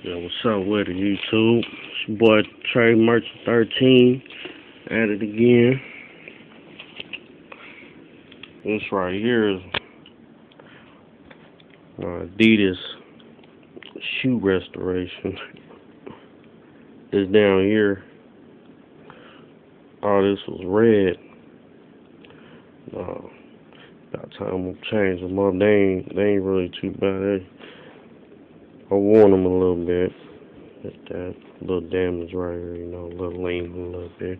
Yeah, what's up with it, YouTube? It's your boy Trey Merchant 13 at it again. This right here is Adidas Shoe Restoration. This down here, all this was red. About time we change them up. They ain't really too bad. I worn them a little bit. Just that little damage right here, you know, a little lean a little bit.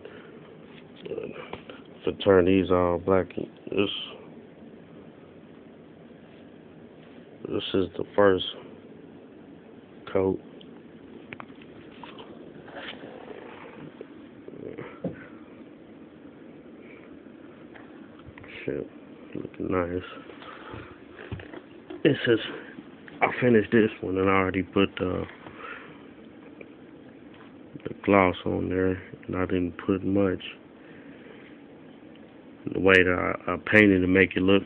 To turn these all black, this is the first coat. Shit, looking nice. This is, I finished this one and I already put the gloss on there, and I didn't put much. The way that I painted to make it look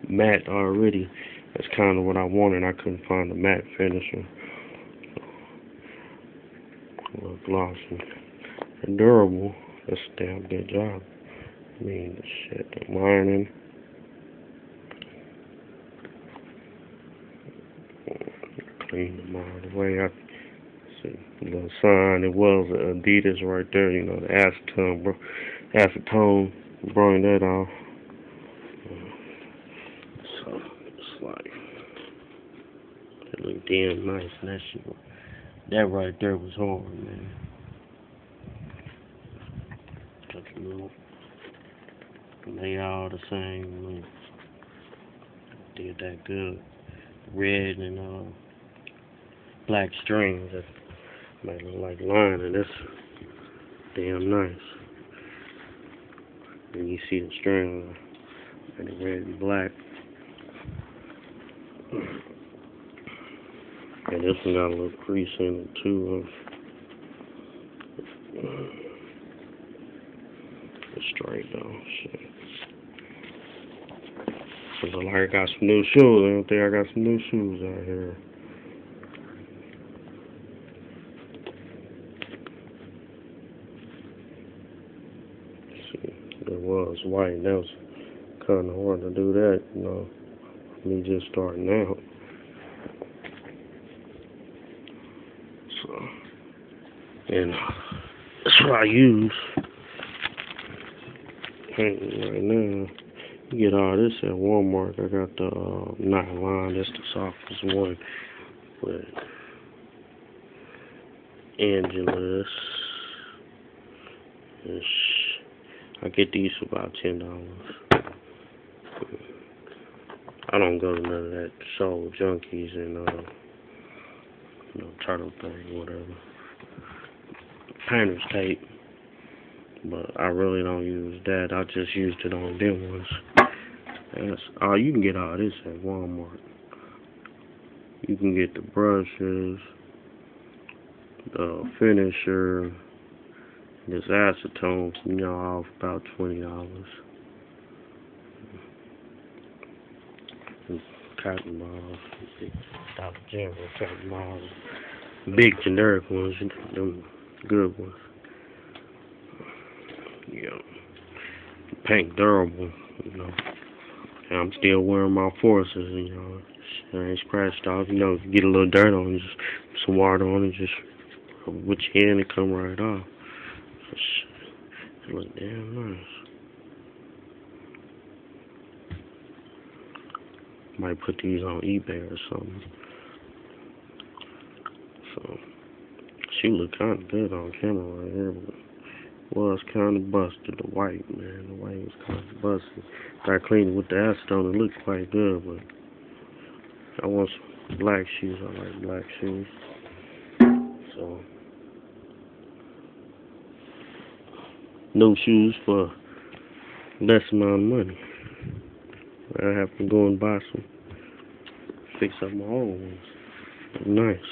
matte already, that's kind of what I wanted. I couldn't find a matte finisher. A little glossy and durable. That's a damn good job. I mean, shit, the lining. Clean them all the way. I see the little sign. It was Adidas right there. You know, the acetone. Bring that off. So it's like it looked damn nice. And that right there was hard, man. Got the little, they all the same. Man. Did that good. Red and black strings that made it look like lining. That's damn nice. And you see the string and the red and black. And this one got a little crease in it too. It's straight though. Shit. So look like I got some new shoes. I don't think I got some new shoes out here. It was white. That was kind of hard to do that, you know. Me just starting out. So, and that's what I use. Painting right now. You get all this at Walmart. I got the nylon. That's the softest one. But Angelus. I get these for about $10. I don't go to none of that Soul Junkies and Turtle thing, whatever. Painter's tape, but I really don't use that. I just used it on them ones. And you can get all this at Walmart. You can get the brushes, the finisher. This acetone, off about $20. Cotton balls, Dollar General cotton balls, big generic ones, them good ones. Yeah, paint durable, you know. And I'm still wearing my forces, you know. I ain't scratched off, you know. Get a little dirt on it, just put some water on it, just with your hand, it come right off. It look damn nice. Might put these on eBay or something. So she look kind of good on camera right here, but was kind of busted. The white, man, the white was kind of busted. I cleaned it with the acetone. It looked quite good, but I want some black shoes. I like black shoes. So no shoes for less amount of money. I have to go and buy some, fix up my old ones. They're nice.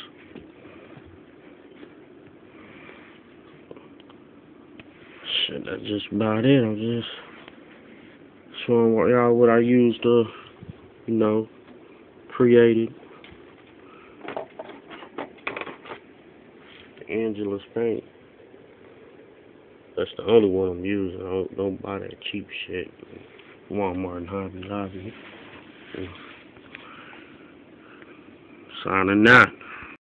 Shit, that's just about it. I'm just showing y'all what I used to, create it. Angelus paint. That's the only one I'm using. Don't buy that cheap shit. Walmart and Hobby Lobby. Signing out.